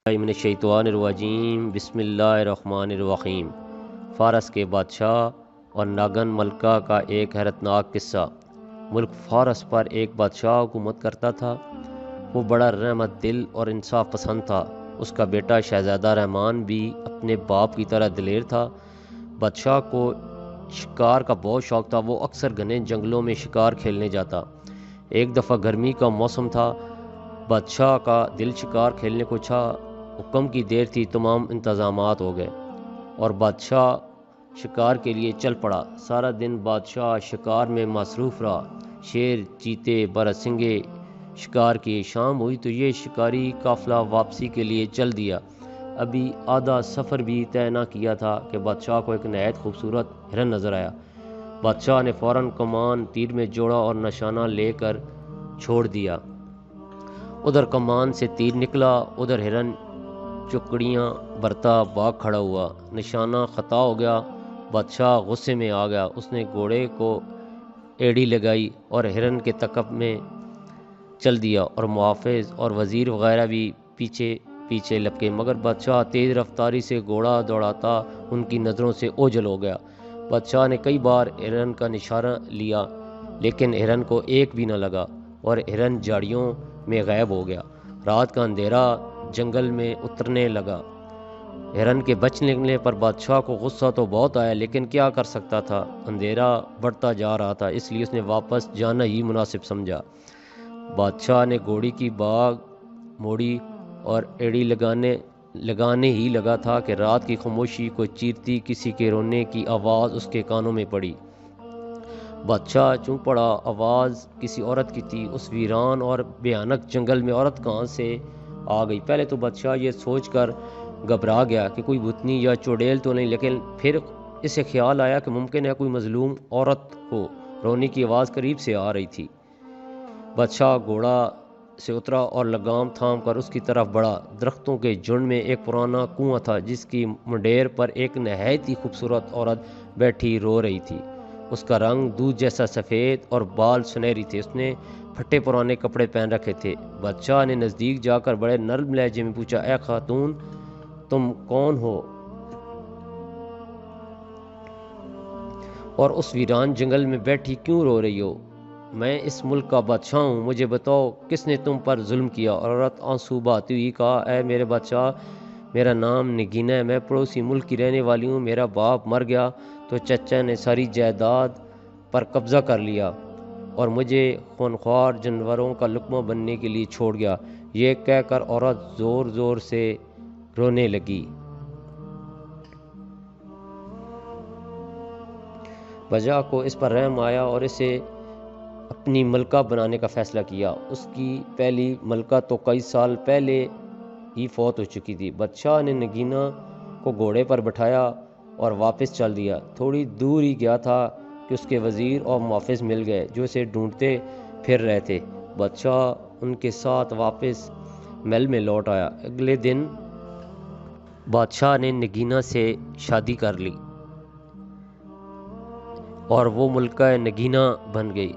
من الشیطان الرجیم بسم اللہ الرحمن الرحیم۔ فارس کے بادشاہ اور ناگن ملکہ کا ایک حیرتناک قصہ۔ ملک فارس پر ایک بادشاہ حکومت کرتا تھا۔ وہ بڑا رحمت دل اور انصاف پسند تھا۔ اس کا بیٹا شہزادہ رحمان بھی اپنے باپ کی طرح دلیر تھا۔ بادشاہ کو شکار کا بہت شوق تھا۔ وہ اکثر گھنے جنگلوں میں شکار کھیلنے جاتا۔ ایک دفعہ گرمی کا موسم تھا۔ بادشاہ کا دل شکار کھیلنے کو تھا۔ حکم کی دیر تھی، تمام انتظامات ہو گئے اور بادشاہ شکار کے لیے چل پڑا۔ سارا دن بادشاہ شکار میں مصروف رہا۔ شیر، چیتے، باراسنگے شکار کیے۔ شام ہوئی تو یہ شکاری قافلہ واپسی کے لیے چل دیا۔ ابھی آدھا سفر بھی طے نہ کیا تھا کہ بادشاہ کو ایک نہایت خوبصورت ہرن نظر آیا۔ بادشاہ نے فوراً کمان تیر میں جوڑا اور نشانہ لے کر چھوڑ دیا۔ ادھر کمان سے تیر نکلا، ادھر ہرن چکڑیاں برتا بھاگ کھڑا ہوا۔ نشانہ خطا ہو گیا۔ بادشاہ غصے میں آ گیا۔ اس نے گھوڑے کو ایڑی لگائی اور ہرن کے تعاقب میں چل دیا اور محافظ اور وزیر وغیرہ بھی پیچھے پیچھے لپکے، مگر بادشاہ تیز رفتاری سے گھوڑا دوڑاتا ان کی نظروں سے اوجھل ہو گیا۔ بادشاہ نے کئی بار ہرن کا نشانہ لیا لیکن ہرن کو ایک بھی نہ لگا اور ہرن جھاڑیوں میں غائب ہو گیا۔ رات کا اندھیرا جنگل میں اترنے لگا۔ ہرن کے بچ نکلنے پر بادشاہ کو غصہ تو بہت آیا لیکن کیا کر سکتا تھا؟ اندھیرا بڑھتا جا رہا تھا، اس لیے اس نے واپس جانا ہی مناسب سمجھا۔ بادشاہ نے گھوڑی کی باگ موڑی اور ایڑی لگانے ہی لگا تھا کہ رات کی خاموشی کو چیرتی کسی کے رونے کی آواز اس کے کانوں میں پڑی۔ بادشاہ چونک پڑا۔ آواز کسی عورت کی تھی۔ اس ویران اور بھیانک جنگل میں عورت کہاں سے آ گئی؟ پہلے تو بادشاہ یہ سوچ کر گھبرا گیا کہ کوئی بھوتنی یا چڑیل تو نہیں، لیکن پھر اسے خیال آیا کہ ممکن ہے کوئی مظلوم عورت ہو۔ رونے کی آواز قریب سے آ رہی تھی۔ بادشاہ گھوڑا سے اترا اور لگام تھام کر اس کی طرف بڑھا۔ درختوں کے جھنڈ میں ایک پرانا کنواں تھا جس کی منڈیر پر ایک نہایت ہی خوبصورت عورت بیٹھی رو رہی تھی۔ اس کا رنگ دودھ جیسا سفید اور بال سنہری تھے۔ اس نے پھٹے پرانے کپڑے پہن رکھے تھے۔ بادشاہ نے نزدیک جا کر بڑے نرم لہجے میں پوچھا، اے خاتون، تم کون ہو اور اس ویران جنگل میں بیٹھی کیوں رو رہی ہو؟ میں اس ملک کا بادشاہ ہوں، مجھے بتاؤ کس نے تم پر ظلم کیا؟ عورت آنسو بہاتی ہوئی کہا، اے میرے بادشاہ، میرا نام نگینا ہے، میں پڑوسی ملک کی رہنے والی ہوں۔ میرا باپ مر گیا تو چچا نے ساری جائیداد پر قبضہ کر لیا اور مجھے خونخوار جانوروں کا لقمہ بننے کے لیے چھوڑ گیا۔ یہ کہہ کر عورت زور زور سے رونے لگی۔ بادشاہ کو اس پر رحم آیا اور اسے اپنی ملکہ بنانے کا فیصلہ کیا۔ اس کی پہلی ملکہ تو کئی سال پہلے ہی فوت ہو چکی تھی۔ بادشاہ نے نگینا کو گھوڑے پر بٹھایا اور واپس چل دیا۔ تھوڑی دور ہی گیا تھا کہ اس کے وزیر اور محافظ مل گئے جو اسے ڈھونڈتے پھر رہے تھے۔ بادشاہ ان کے ساتھ واپس محل میں لوٹ آیا۔ اگلے دن بادشاہ نے نگینا سے شادی کر لی اور وہ ملکہ نگینا بن گئی۔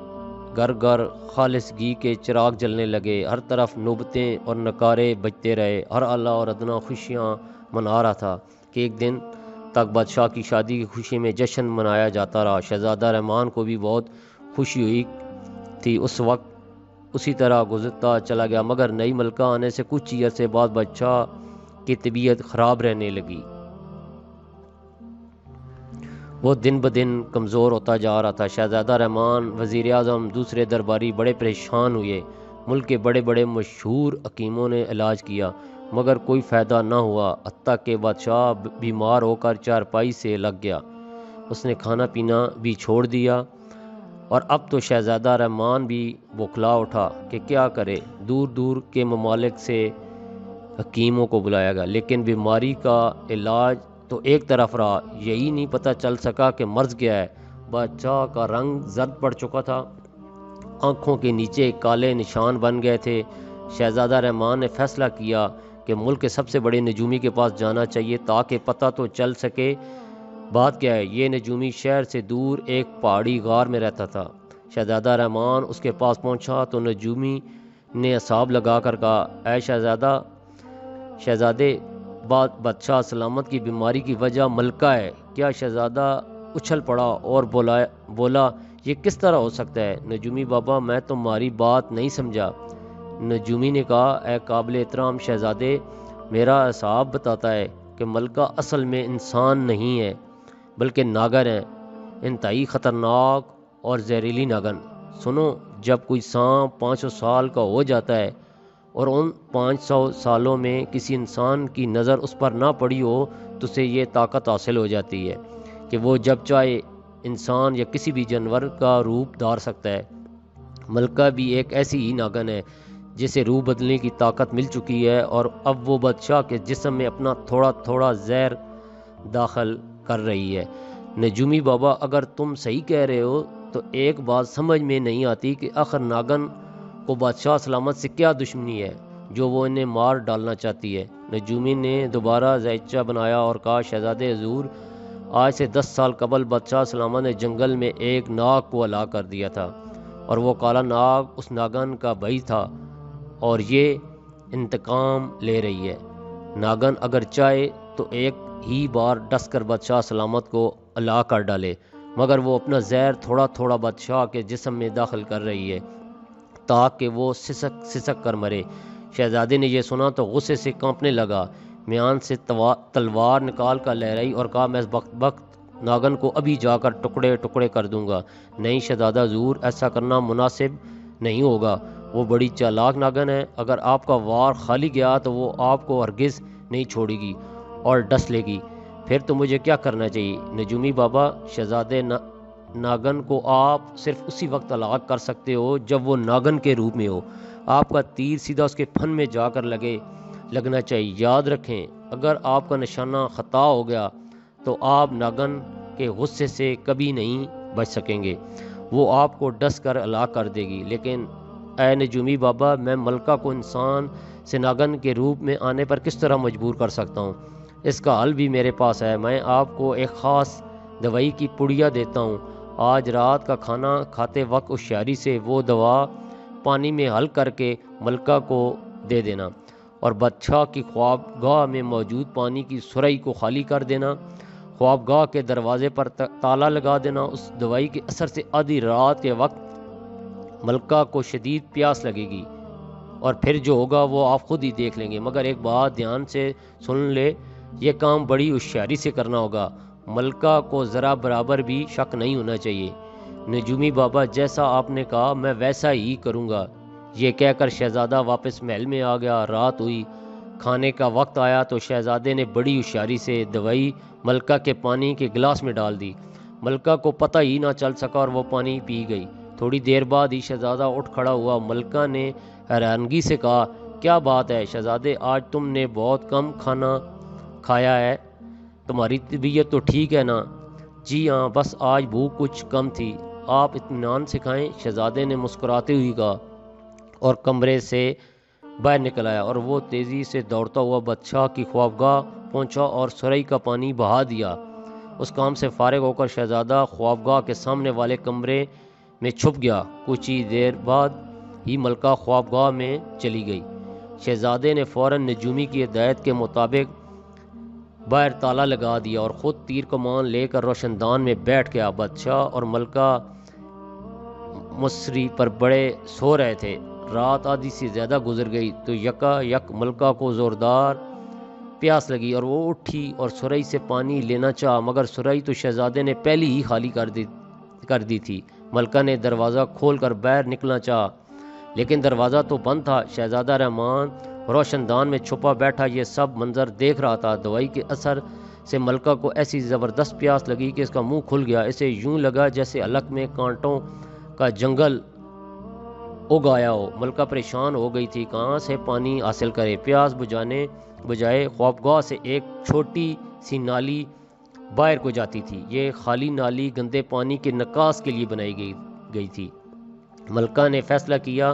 گھر گھر خالص گھی کے چراغ جلنے لگے، ہر طرف نوبتیں اور نکارے بجتے رہے، ہر اعلیٰ اور ادنا خوشیاں منا رہا تھا کہ ایک دن تک بادشاہ کی شادی کی خوشی میں جشن منایا جاتا رہا۔ شہزادہ رحمان کو بھی بہت خوشی ہوئی تھی۔ اس وقت اسی طرح گزرتا چلا گیا، مگر نئی ملکہ آنے سے کچھ ہی عرصے بعد بادشاہ کی طبیعت خراب رہنے لگی۔ وہ دن بدن کمزور ہوتا جا رہا تھا۔ شہزادہ رحمان، وزیر اعظم، دوسرے درباری بڑے پریشان ہوئے۔ ملک کے بڑے بڑے مشہور حکیموں نے علاج کیا مگر کوئی فائدہ نہ ہوا، حتیٰ کہ بادشاہ بیمار ہو کر چارپائی سے لگ گیا۔ اس نے کھانا پینا بھی چھوڑ دیا اور اب تو شہزادہ رحمان بھی بوکھلا اٹھا کہ کیا کرے۔ دور دور کے ممالک سے حکیموں کو بلایا گیا لیکن بیماری کا علاج تو ایک طرف رہا، یہی نہیں پتہ چل سکا کہ مرض کیا ہے۔ بادشاہ کا رنگ زرد پڑ چکا تھا، آنکھوں کے نیچے کالے نشان بن گئے تھے۔ شہزادہ رحمان نے فیصلہ کیا کہ ملک کے سب سے بڑے نجومی کے پاس جانا چاہیے تاکہ پتہ تو چل سکے بات کیا ہے۔ یہ نجومی شہر سے دور ایک پہاڑی غار میں رہتا تھا۔ شہزادہ رحمان اس کے پاس پہنچا تو نجومی نے اعصاب لگا کر کہا، اے شہزادہ، شہزادے بادشاہ سلامت کی بیماری کی وجہ ملکہ ہے۔ کیا شہزادہ اچھل پڑا اور بولا یہ کس طرح ہو سکتا ہے؟ نجومی بابا میں تمہاری بات نہیں سمجھا۔ نجومی نے کہا اے قابل احترام شہزادے، میرا حساب بتاتا ہے کہ ملکہ اصل میں انسان نہیں ہے بلکہ ناگر ہیں، انتہائی خطرناک اور زہریلی ناگن۔ سنو، جب کوئی سانپ 500 سال کا ہو جاتا ہے اور ان 500 سالوں میں کسی انسان کی نظر اس پر نہ پڑی ہو تو اسے یہ طاقت حاصل ہو جاتی ہے کہ وہ جب چاہے انسان یا کسی بھی جانور کا روپ دھار سکتا ہے۔ ملکہ بھی ایک ایسی ہی ناگن ہے جسے روح بدلنے کی طاقت مل چکی ہے اور اب وہ بادشاہ کے جسم میں اپنا تھوڑا تھوڑا زہر داخل کر رہی ہے۔ نجومی بابا اگر تم صحیح کہہ رہے ہو تو ایک بات سمجھ میں نہیں آتی کہ آخر ناگن کو بادشاہ سلامت سے کیا دشمنی ہے جو وہ انہیں مار ڈالنا چاہتی ہے؟ نجومی نے دوبارہ ذائچہ بنایا اور کہا شہزادے حضور، آج سے 10 سال قبل بادشاہ سلامت نے جنگل میں ایک ناگ کو ہلاک کر دیا تھا اور وہ کالا ناگ اس ناگن کا بھائی تھا اور یہ انتقام لے رہی ہے۔ ناگن اگر چاہے تو ایک ہی بار ڈس کر بادشاہ سلامت کو ہلاک کر ڈالے، مگر وہ اپنا زہر تھوڑا تھوڑا بادشاہ کے جسم میں داخل کر رہی ہے تاکہ وہ سسک سسک کر مرے۔ شہزادے نے یہ سنا تو غصے سے کانپنے لگا، میان سے تلوار نکال کر لہرائی اور کہا میں اس وقت ناگن کو ابھی جا کر ٹکڑے ٹکڑے کر دوں گا۔ نہیں شہزادہ حضور، ایسا کرنا مناسب نہیں ہوگا، وہ بڑی چالاک ناگن ہے، اگر آپ کا وار خالی گیا تو وہ آپ کو ہرگز نہیں چھوڑے گی اور ڈس لے گی۔ پھر تو مجھے کیا کرنا چاہیے؟ نجومی بابا، شہزادے ناگن کو آپ صرف اسی وقت ہلاک کر سکتے ہو جب وہ ناگن کے روپ میں ہو۔ آپ کا تیر سیدھا اس کے پھن میں جا کر لگنا چاہیے۔ یاد رکھیں، اگر آپ کا نشانہ خطا ہو گیا تو آپ ناگن کے غصے سے کبھی نہیں بچ سکیں گے، وہ آپ کو ڈس کر ہلاک کر دے گی۔ لیکن اے نجومی بابا، میں ملکہ کو انسان سے ناگن کے روپ میں آنے پر کس طرح مجبور کر سکتا ہوں؟ اس کا حل بھی میرے پاس ہے، میں آپ کو ایک خاص دوائی کی پڑیا دیتا ہوں۔ آج رات کا کھانا کھاتے وقت ہوشیاری سے وہ دوا پانی میں حل کر کے ملکہ کو دے دینا اور بادشاہ کی خوابگاہ میں موجود پانی کی سرائی کو خالی کر دینا۔ خوابگاہ کے دروازے پر تالا لگا دینا۔ اس دوائی کے اثر سے آدھی رات کے وقت ملکہ کو شدید پیاس لگے گی اور پھر جو ہوگا وہ آپ خود ہی دیکھ لیں گے، مگر ایک بات دھیان سے سن لے، یہ کام بڑی ہوشیاری سے کرنا ہوگا، ملکہ کو ذرا برابر بھی شک نہیں ہونا چاہیے۔ نجومی بابا، جیسا آپ نے کہا میں ویسا ہی کروں گا۔ یہ کہہ کر شہزادہ واپس محل میں آ گیا۔ رات ہوئی، کھانے کا وقت آیا تو شہزادے نے بڑی ہوشیاری سے دوائی ملکہ کے پانی کے گلاس میں ڈال دی۔ ملکہ کو پتہ ہی نہ چل سکا اور وہ پانی پی گئی۔ تھوڑی دیر بعد ہی شہزادہ اٹھ کھڑا ہوا۔ ملکہ نے حیرانگی سے کہا کیا بات ہے شہزادے، آج تم نے بہت کم کھانا کھایا ہے، تمہاری طبیعت تو ٹھیک ہے نا؟ جی ہاں، بس آج بھوک کچھ کم تھی، آپ اطمینان سے کھائیں، شہزادے نے مسکراتے ہوئے کہا اور کمرے سے باہر نکل آیا اور وہ تیزی سے دوڑتا ہوا بادشاہ کی خوابگاہ پہنچا اور سرائی کا پانی بہا دیا۔ اس کام سے فارغ ہو کر شہزادہ خوابگاہ کے سامنے والے کمرے میں چھپ گیا۔ کچھ ہی دیر بعد ہی ملکہ خوابگاہ میں چلی گئی۔ شہزادے نے فوراً نجومی کی ہدایت کے مطابق باہر تالا لگا دیا اور خود تیر کمان لے کر روشن دان میں بیٹھ گیا۔ بادشاہ اور ملکہ مصری پر بڑے سو رہے تھے۔ رات آدھی سے زیادہ گزر گئی تو یکا یک ملکہ کو زوردار پیاس لگی اور وہ اٹھی اور سرائی سے پانی لینا چاہا، مگر سرائی تو شہزادے نے پہلی ہی خالی کر دی تھی۔ ملکہ نے دروازہ کھول کر باہر نکلنا چاہا لیکن دروازہ تو بند تھا۔ شہزادہ رحمان روشن دان میں چھپا بیٹھا یہ سب منظر دیکھ رہا تھا۔ دوائی کے اثر سے ملکہ کو ایسی زبردست پیاس لگی کہ اس کا منہ کھل گیا۔ اسے یوں لگا جیسے حلق میں کانٹوں کا جنگل اگ آیا ہو۔ ملکہ پریشان ہو گئی تھی، کہاں سے پانی حاصل کرے؟ پیاس بجانے بجائے خوابگاہ سے ایک چھوٹی سی نالی باہر کو جاتی تھی۔ یہ خالی نالی گندے پانی کے نکاس کے لیے بنائی گئی تھی۔ ملکہ نے فیصلہ کیا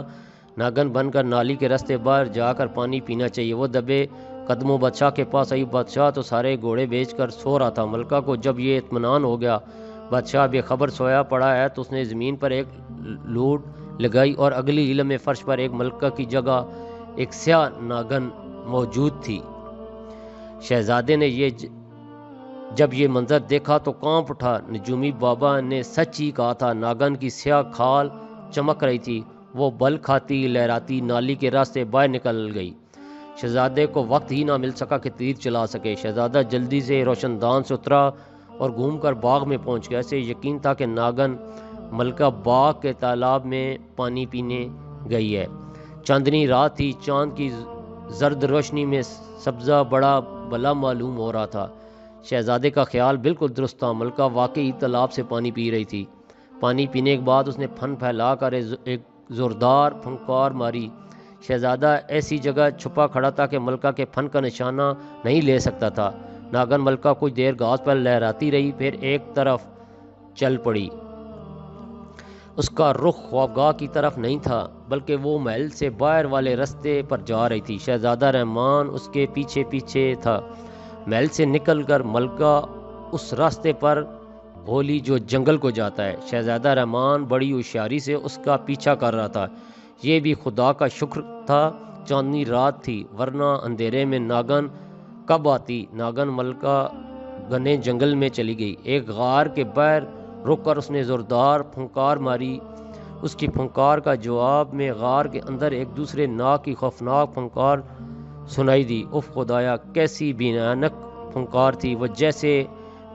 ناگن بن کر نالی کے راستے باہر جا کر پانی پینا چاہیے۔ وہ دبے قدموں بادشاہ کے پاس آئی۔ بادشاہ تو سارے گھوڑے بیچ کر سو رہا تھا۔ ملکہ کو جب یہ اطمینان ہو گیا بادشاہ بے خبر سویا پڑا ہے تو اس نے زمین پر ایک لوٹ لگائی اور اگلی لمحے فرش پر ایک ملکہ کی جگہ ایک سیاہ ناگن موجود تھی۔ شہزادے نے جب یہ منظر دیکھا تو کانپ اٹھا۔ نجومی بابا نے سچ ہی کہا تھا، ناگن کی سیاہ کھال چمک رہی تھی، وہ بل کھاتی لہراتی نالی کے راستے باہر نکل گئی۔ شہزادے کو وقت ہی نہ مل سکا کہ تیر چلا سکے۔ شہزادہ جلدی سے روشن دان سے اترا اور گھوم کر باغ میں پہنچ گیا۔ اسے یقین تھا کہ ناگن ملکہ باغ کے تالاب میں پانی پینے گئی ہے۔ چاندنی رات تھی، چاند کی زرد روشنی میں سبزہ بڑا بھلا معلوم ہو رہا تھا۔ شہزادے کا خیال بالکل درست تھا، ملکہ واقعی تالاب سے پانی پی رہی تھی۔ پانی پینے کے بعد اس نے پھن پھیلا کر ایک زوردار پھنکار ماری۔ شہزادہ ایسی جگہ چھپا کھڑا تھا کہ ملکہ کے پھن کا نشانہ نہیں لے سکتا تھا۔ ناگن ملکہ کچھ دیر گھاس پر لہراتی رہی، پھر ایک طرف چل پڑی۔ اس کا رخ خوابگاہ کی طرف نہیں تھا، بلکہ وہ محل سے باہر والے رستے پر جا رہی تھی۔ شہزادہ رحمان اس کے پیچھے پیچھے تھا۔ محل سے نکل کر ملکہ اس راستے پر بھولی جو جنگل کو جاتا ہے۔ شہزادہ رحمان بڑی ہوشیاری سے اس کا پیچھا کر رہا تھا۔ یہ بھی خدا کا شکر تھا چاندنی رات تھی، ورنہ اندھیرے میں ناگن کب آتی۔ ناگن ملکہ گھنے جنگل میں چلی گئی۔ ایک غار کے باہر رک کر اس نے زوردار پھنکار ماری۔ اس کی پھنکار کا جواب میں غار کے اندر ایک دوسرے ناگ کی خوفناک پھنکار سنائی دی۔ اف خدایا، کیسی بھیانک پھنکار تھی، وہ جیسے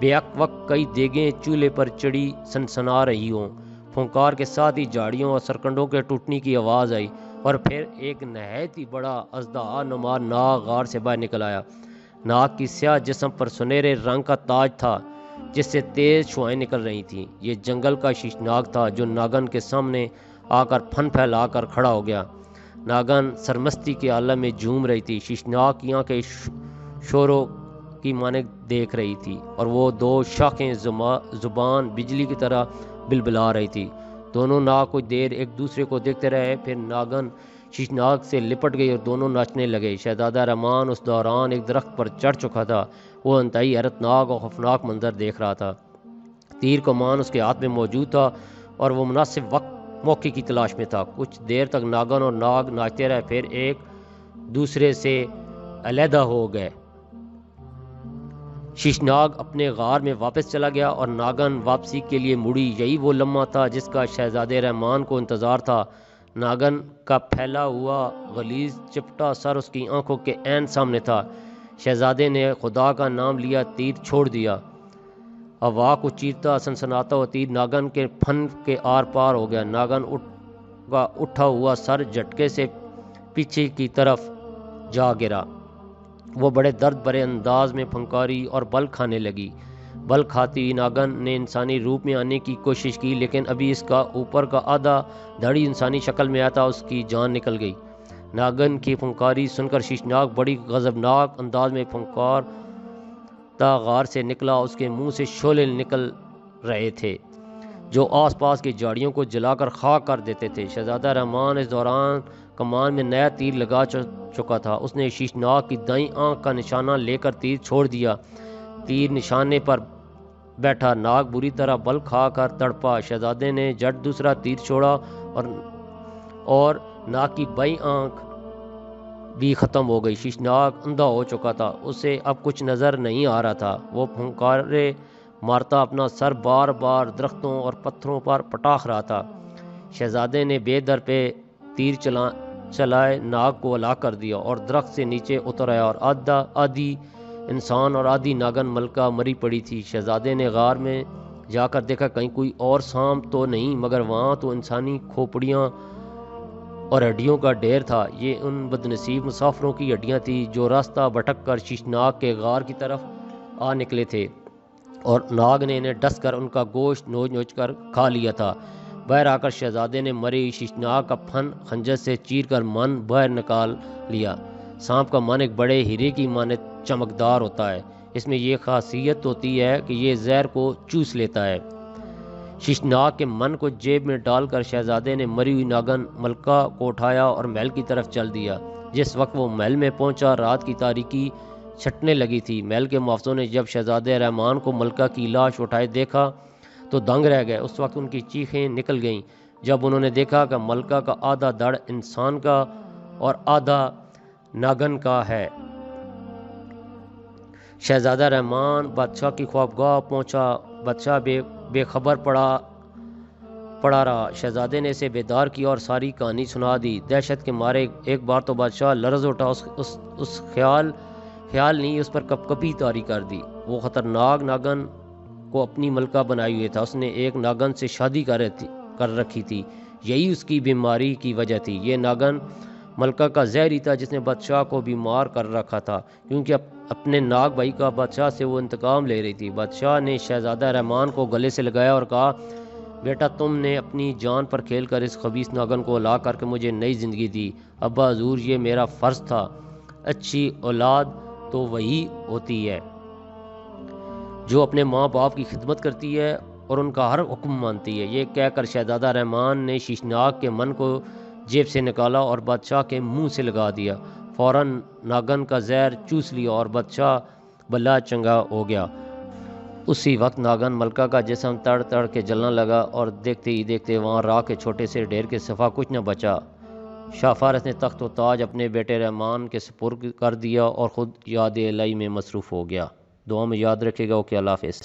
بیک وقت کئی دیگیں چولہے پر چڑی سنسنا رہی ہوں۔ پھنکار کے ساتھ ہی جھاڑیوں اور سرکنڈوں کے ٹوٹنے کی آواز آئی، اور پھر ایک نہایت ہی بڑا اژدہا نما ناگ غار سے باہر نکل آیا۔ ناگ کی سیاہ جسم پر سنہرے رنگ کا تاج تھا، جس سے تیز شعائیں نکل رہی تھیں۔ یہ جنگل کا شیشناگ تھا جو ناگن کے سامنے آ کر پھن پھیلا کر کھڑا ہو گیا۔ ناگن سرمستی کے عالم میں جھوم رہی تھی، شیشناگ کی آنکھیں شوروں کی مانند دیکھ رہی تھی، اور وہ دو شاخیں زبان بجلی کی طرح بلبلا رہی تھی۔ دونوں ناگ کچھ دیر ایک دوسرے کو دیکھتے رہے، پھر ناگن شیشناگ سے لپٹ گئی اور دونوں ناچنے لگے۔ شہزادہ رحمان اس دوران ایک درخت پر چڑھ چکا تھا۔ وہ انتہائی حیرتناک اور خوفناک منظر دیکھ رہا تھا۔ تیر کمان اس کے ہاتھ میں موجود تھا اور وہ مناسب موقع کی تلاش میں تھا۔ کچھ دیر تک ناگن اور ناگ ناچتے رہے، پھر ایک دوسرے سے علیحدہ ہو گئے۔ شیشناگ اپنے غار میں واپس چلا گیا اور ناگن واپسی کے لیے مڑی۔ یہی وہ لمحہ تھا جس کا شہزادے رحمان کو انتظار تھا۔ ناگن کا پھیلا ہوا غلیظ چپٹا سر اس کی آنکھوں کے عین سامنے تھا۔ شہزادے نے خدا کا نام لیا، تیر چھوڑ دیا۔ ہوا کو چیرتا سنسناتا ہوا تیر ناگن کے پھن کے آر پار ہو گیا۔ ناگن کا اٹھا ہوا سر جھٹکے سے پیچھے کی طرف جا گرا۔ وہ بڑے درد بھرے انداز میں پھنکاری اور بل کھانے لگی۔ بل کھاتی ناگن نے انسانی روپ میں آنے کی کوشش کی، لیکن ابھی اس کا اوپر کا آدھا دھڑی انسانی شکل میں آیا تھا، اس کی جان نکل گئی۔ ناگن کی پھنکاری سن کر شیشناگ بڑی غضبناک انداز میں پھنکارتا غار سے نکلا۔ اس کے منہ سے شعلے نکل رہے تھے جو آس پاس کی جھاڑیوں کو جلا کر خاک کر دیتے تھے۔ شہزادہ رحمان اس دوران کمان میں نیا تیر لگا چکا تھا۔ اس نے شیشناگ کی دائیں آنکھ کا نشانہ لے کر تیر چھوڑ دیا۔ تیر نشانے پر بیٹھا، ناگ بری طرح بل کھا کر تڑپا۔ شہزادے نے جٹ دوسرا تیر چھوڑا اور ناگ کی بائیں آنکھ بھی ختم ہو گئی۔ شیشناگ اندھا ہو چکا تھا، اسے اب کچھ نظر نہیں آ رہا تھا۔ وہ پھنکارے مارتا اپنا سر بار بار درختوں اور پتھروں پر پٹاخ رہا تھا۔ شہزادے نے بے در پہ تیر چلائے ناگ کو ہلاک کر دیا اور درخت سے نیچے اتر آیا، اور آدھی انسان اور آدھی ناگن ملکہ مری پڑی تھی۔ شہزادے نے غار میں جا کر دیکھا کہیں کوئی اور سانپ تو نہیں، مگر وہاں تو انسانی کھوپڑیاں اور ہڈیوں کا ڈھیر تھا۔ یہ ان بدنصیب مسافروں کی ہڈیاں تھیں جو راستہ بھٹک کر شیشناگ کے غار کی طرف آ نکلے تھے، اور ناگ نے انہیں ڈس کر ان کا گوشت نوچ نوچ کر کھا لیا تھا۔ باہر آ کر شہزادے نے مری ہوئی شیشناگ کا پھن خنجر سے چیر کر من باہر نکال لیا۔ سانپ کا من ایک بڑے ہیرے کی مانند چمکدار ہوتا ہے۔ اس میں یہ خاصیت ہوتی ہے کہ یہ زہر کو چوس لیتا ہے۔ شیشناگ کے من کو جیب میں ڈال کر شہزادے نے مری ہوئی ناگن ملکہ کو اٹھایا اور محل کی طرف چل دیا۔ جس وقت وہ محل میں پہنچا، رات کی تاریکی چھٹنے لگی تھی۔ محل کے محافظوں نے جب شہزادے رحمان کو ملکہ کی لاش اٹھائے دیکھا تو دنگ رہ گئے۔ اس وقت ان کی چیخیں نکل گئیں جب انہوں نے دیکھا کہ ملکہ کا آدھا دھڑ انسان کا اور آدھا ناگن کا ہے۔ شہزادہ رحمان بادشاہ کی خوابگاہ پہنچا۔ بادشاہ بے خبر پڑا رہا۔ شہزادے نے اسے بیدار کیا اور ساری کہانی سنا دی۔ دہشت کے مارے ایک بار تو بادشاہ لرز اٹھا۔ اس خیال نہیں، اس پر کپ کپی طاری کر دی۔ وہ خطرناک ناگن کو اپنی ملکہ بنائے ہوئے تھا۔ اس نے ایک ناگن سے شادی کر رکھی تھی، یہی اس کی بیماری کی وجہ تھی۔ یہ ناگن ملکہ کا زہر ہی تھا جس نے بادشاہ کو بیمار کر رکھا تھا، کیونکہ اپنے ناگ بھائی کا بادشاہ سے وہ انتقام لے رہی تھی۔ بادشاہ نے شہزادہ رحمان کو گلے سے لگایا اور کہا، بیٹا تم نے اپنی جان پر کھیل کر اس خبیث ناگن کو ہلاک کر کے مجھے نئی زندگی دی۔ ابا حضور، یہ میرا فرض تھا۔ اچھی اولاد تو وہی ہوتی ہے جو اپنے ماں باپ کی خدمت کرتی ہے اور ان کا ہر حکم مانتی ہے۔ یہ کہہ کر شہزادہ رحمان نے شیشناگ کے من کو جیب سے نکالا اور بادشاہ کے منہ سے لگا دیا۔ فوراً ناگن کا زہر چوس لیا اور بادشاہ بلا چنگا ہو گیا۔ اسی وقت ناگن ملکہ کا جسم تڑ تڑ کے جلنا لگا اور دیکھتے ہی دیکھتے وہاں راکھ کے چھوٹے سے ڈھیر کے سوا کچھ نہ بچا۔ شاہ فارس نے تخت و تاج اپنے بیٹے رحمان کے سپرد کر دیا اور خود یاد الہی میں مصروف ہو گیا۔ دعا میں یاد رکھے گا۔ اوکے، اللہ حافظ۔